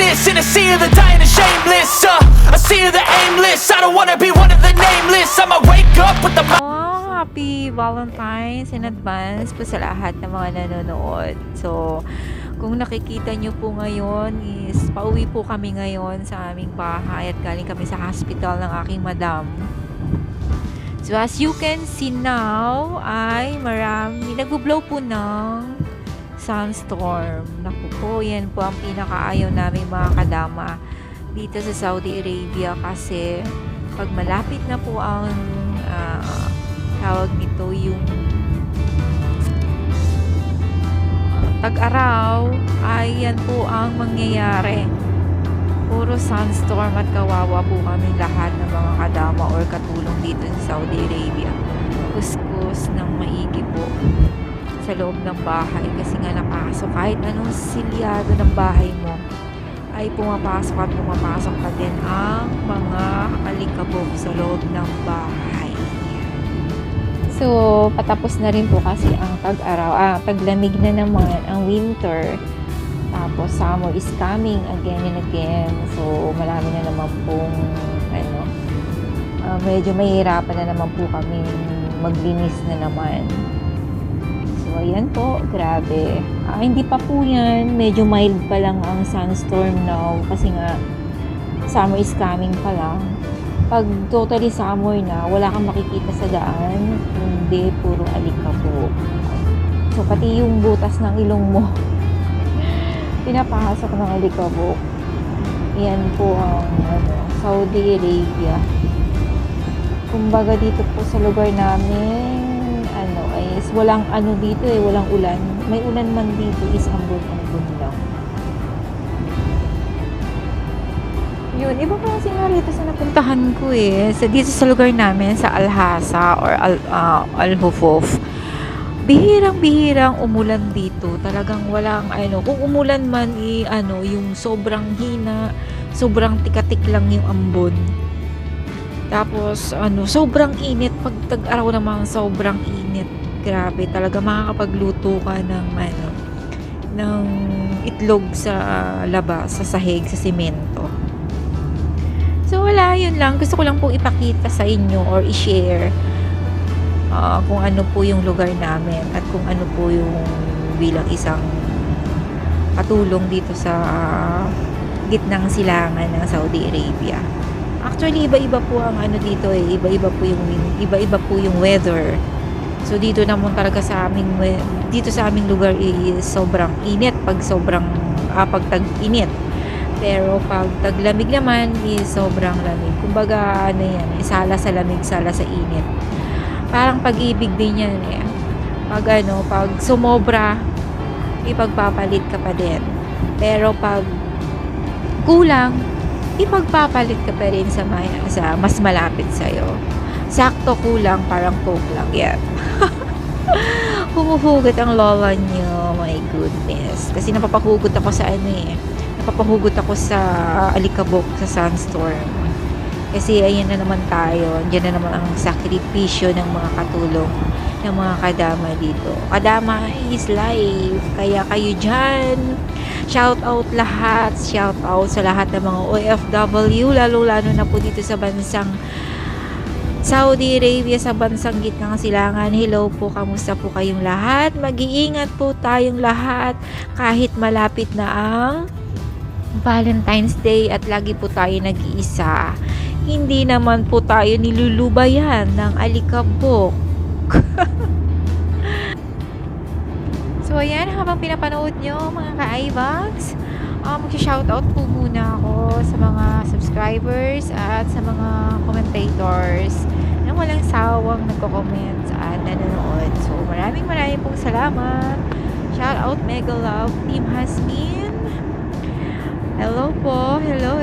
this in a sea of the dying and shameless. A sea of the aimless. I don't wanna be one of the nameless. I'ma wake up with the Happy Valentine's in advance po sa lahat ng mga nanonood. So, kung nakikita nyo po ngayon is pauwi po kami ngayon sa aming bahay at galing kami sa hospital ng aking madam. So, as you can see now, ay marami, nag-blow po ng sunstorm. Naku po, yan po ang pinakaayaw namin mga kadama dito sa Saudi Arabia kasi pag malapit na po ang tawag nito yung tag-araw ay yan po ang mangyayari. Puro sunstorm at kawawa po kami lahat ng mga kadama or katulong dito sa Saudi Arabia. Kuskus ng maigi po sa loob ng bahay kasi nga napasok kahit anong silyado ng bahay mo ay pumapasok at pumapasok pa din ang mga alikabok sa loob ng bahay. So, patapos na rin po kasi ang tag-araw. Taglamig na naman ang winter. Tapos, summer is coming again and again. So, marami na naman pong medyo mahihirapan na naman po kami maglinis na naman. So, ayan po. Grabe. Hindi pa po yan. Medyo mild pa lang ang sunstorm now. Kasi nga, summer is coming pa lang. Pag totally summer na, wala kang makikita sa daan, hindi, puro alikabok. So, pati yung butas ng ilong mo, pinapasok ng alikabok. Yan po ang Saudi Arabia. Kumbaga dito po sa lugar namin, is walang dito walang ulan. May ulan man dito is ambon-ambon lang. Yun, iba pa kasi nga rito sa napuntahan ko dito sa lugar namin, sa Al-Hasa or Al-Hufuf. Bihirang-bihirang umulan dito. Talagang walang kung umulan man yung sobrang hina, sobrang tikatik lang yung ambon. Tapos sobrang init pag tag-araw naman, sobrang init. Grabe, talaga makakapagluto ka ng itlog sa labas, sa sahig, sa simento. So, wala, yun lang. Gusto ko lang po ipakita sa inyo or i-share kung ano po yung lugar namin at kung ano po yung bilang isang katulong dito sa gitnang silangan ng Saudi Arabia. Actually, iba-iba po ang dito iba-iba po yung weather. So, dito naman talaga sa aming lugar is sobrang init pag tag-init. Pero pag taglamig naman is sobrang lamig. Kumbaga sala sa lamig, sala sa init. Parang pag-ibig din yan pag sumobra, ipagpapalit ka pa din. Pero pag kulang, ipagpapalit ka pa rin sa mas malapit sa'yo. Sakto kulang, parang coke lang yan. Humuhugot ang lola niyo, my goodness. Kasi napapahugot ako sa napapahugot ako sa alikabok, sa sunstorm. Kasi ayan na naman tayo. Diyan na naman ang sakripisyo ng mga katulong, ng mga kadama dito. Kadama is life. Kaya kayo dyan, shout out lahat. Shout out sa lahat ng mga OFW, lalo-lalo na po dito sa bansang Saudi Arabia, sa bansang gitnang silangan. Hello po, kamusta po kayong lahat? Mag-iingat po tayong lahat kahit malapit na ang Valentine's Day at lagi po tayo nag-iisa. Hindi naman po tayo nilulubayan ng alikabok. So ayan, habang pinapanood nyo mga ka-iVlogs, mag-shoutout po muna ako sa mga subscribers at sa mga commentators na walang sawang nagko-comment at nanonood. So maraming pong salamat. Shoutout Mega Love Team Hasmin. Hello po. Hello.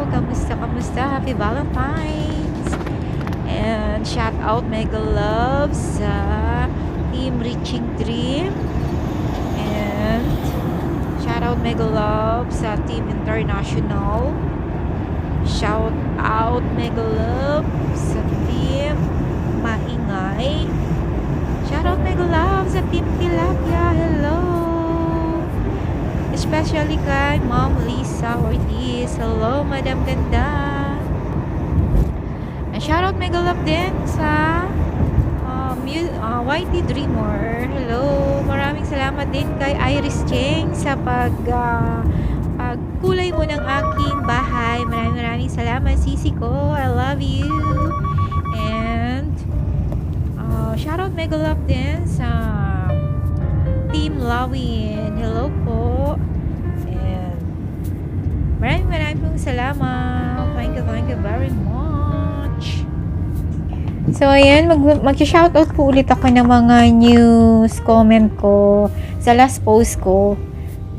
Kamusta? Happy Valentine's. And shout out Mega Love sa Team Reaching Dream. And shout out Mega Love sa Team International. Shout out Mega Love sa Team Maingay. Shout out Mega Love sa Team Tilapia. Hello. Especially kay Ma'am Lisa Ortiz. Hello, Madam Ganda. Shoutout mega love din sa YT Dreamer. Hello. Maraming salamat din kay Iris Cheng sa pagkulay mo ng aking bahay. Maraming salamat, sisi ko. I love you. And shoutout mega love din sa Team Lawin. Hello po. And maraming pong salamat. Thank you very much. So, ayan, mag-shoutout po ulit ako ng mga news comment ko sa last post ko.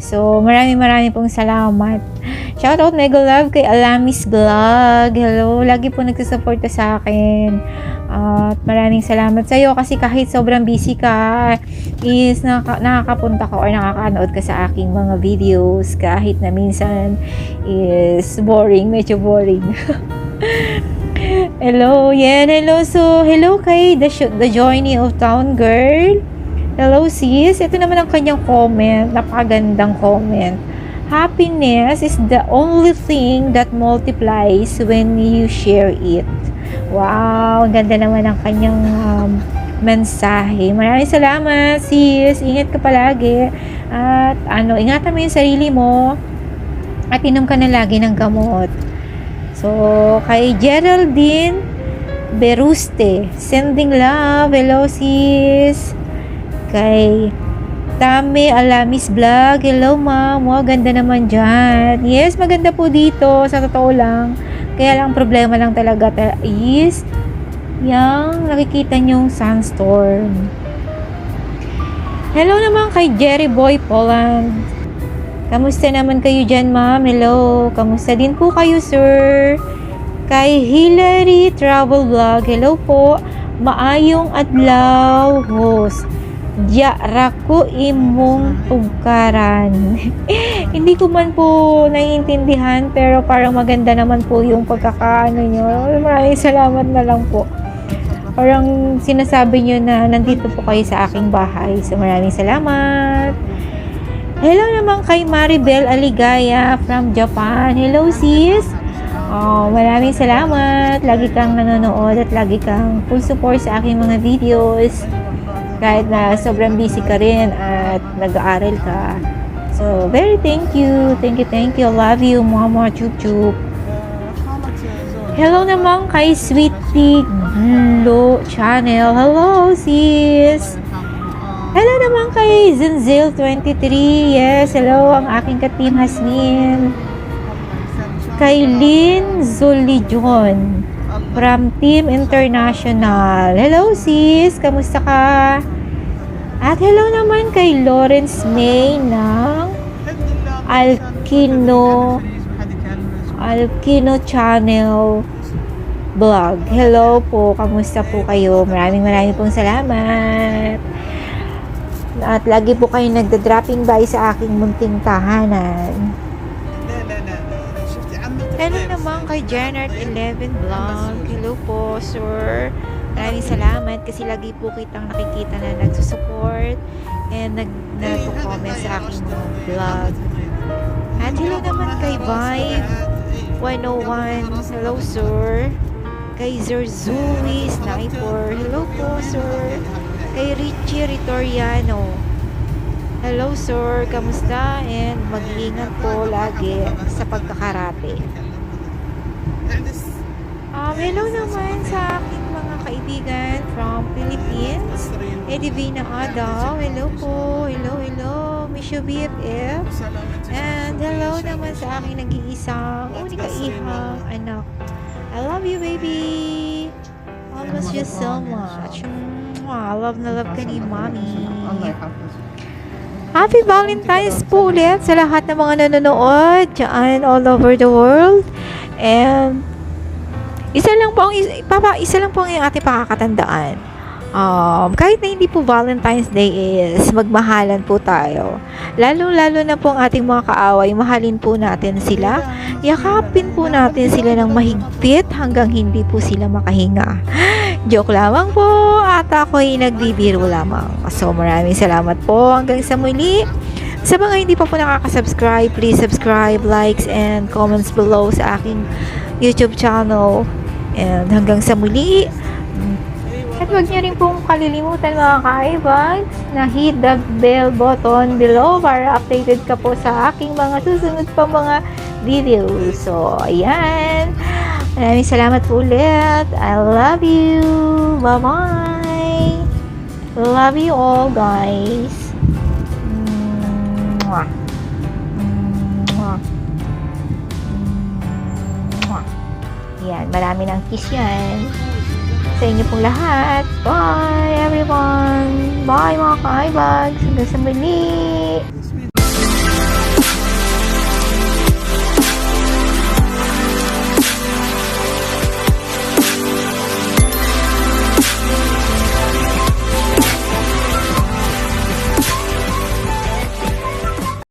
So, maraming pong salamat. Shoutout mega love kay Alamis Vlog. Hello, lagi po nagsusuporta sa akin. At maraming salamat sa iyo kasi kahit sobrang busy ka, is nakakapunta ka or nakakanood ka sa aking mga videos kahit na minsan is medyo boring. Hello, yan, hello. So, hello kay The Journey of Town Girl. Hello, sis. Ito naman ang kanyang comment. Napakagandang comment. Happiness is the only thing that multiplies when you share it. Wow, ang ganda naman ang kanyang mensahe. Maraming salamat, sis. Ingat ka palagi. At ingatan mo yung sarili mo. At inom ka na lagi ng gamot. So, kay Geraldine Beruste, sending love. Hello, sis. Kay Tame Alamis Vlog. Hello, ma'am. Wow, ganda naman dyan. Yes, maganda po dito. Sa totoo lang. Kaya lang, problema lang talaga is yung nakikita nyong sandstorm. Hello naman kay Jerry Boy Poland. Kamusta naman kayo dyan, ma'am? Hello. Kamusta din po kayo, sir? Kay Hillary Travel Vlog. Hello po. Maayong adlaw, host. Diara ko imong tugkaran. Hindi ko man po naiintindihan, pero parang maganda naman po yung pagkakaano nyo. Maraming salamat na lang po. Parang sinasabi nyo na nandito po kayo sa aking bahay. So, maraming salamat. Hello naman kay Maribel Aligaya from Japan. Hello, sis. Maraming salamat. Lagi kang nanonood at lagi kang full support sa aking mga videos. Kahit na sobrang busy ka rin at nag-aaral ka. So, very thank you. Thank you. Love you. Mama chup chup. Hello naman kay Sweetie Glow Channel. Hello, sis. Hello naman kay Zenzel23. Yes, hello ang aking ka-team Hasmin. Kay Lynn Zolijon from Team International. Hello, sis. Kamusta ka? At hello naman kay Lawrence May ng Alkino Channel Vlog. Hello po. Kamusta po kayo? Maraming pong salamat. At lagi po kayo nagda-dropping by sa aking munting tahanan. Hello naman kay Janet11 Vlog. Hello po, sir. Maraming salamat kasi lagi po kitang nakikita na nagsusupport and nag-comment sa aking vlog. At hello naman kay Vibe 101. Hello, sir. Kay Zerzui Sniper. Hello po, sir. Kay Richie Ritoriano. Hello, sir. Kamusta? And mag-iingat po lagi sa pagkakarate. Hello naman sa aking mga kaibigan from Philippines. Edivina Adaw. Hello po. Hello. Miss you, BFF. And hello naman sa aking nag-iisang unika-ihang anak. I love you, baby. I miss you so much. Love na love ka ni Mommy. Happy Valentine's po ulit sa lahat ng mga nanonood dyan all over the world. And isa lang po ang ating pakakatandaan. Kahit na hindi po Valentine's Day is magmahalan po tayo. Lalo na po ang ating mga kaaway, mahalin po natin sila. Yakapin po natin sila ng mahigpit hanggang hindi po sila makahinga. Joke lamang po at ako'y nagbibiro lamang. So maraming salamat po hanggang sa muli. Sa mga hindi pa po nakaka-subscribe, please subscribe, likes, and comments below sa aking YouTube channel. And hanggang sa muli. At huwag niyo rin pong kalilimutan mga ka-iBags na hit the bell button below para updated ka po sa aking mga susunod pa mga videos. So, ayan. Maraming salamat po ulit. I love you. Bye-bye. Love you all, guys. Mwah. Mwah. Mwah. Yan, marami ng kiss yan. Sa inyo pong lahat. Bye, everyone. Bye, mga ka-iBags. Hanggang sa muli.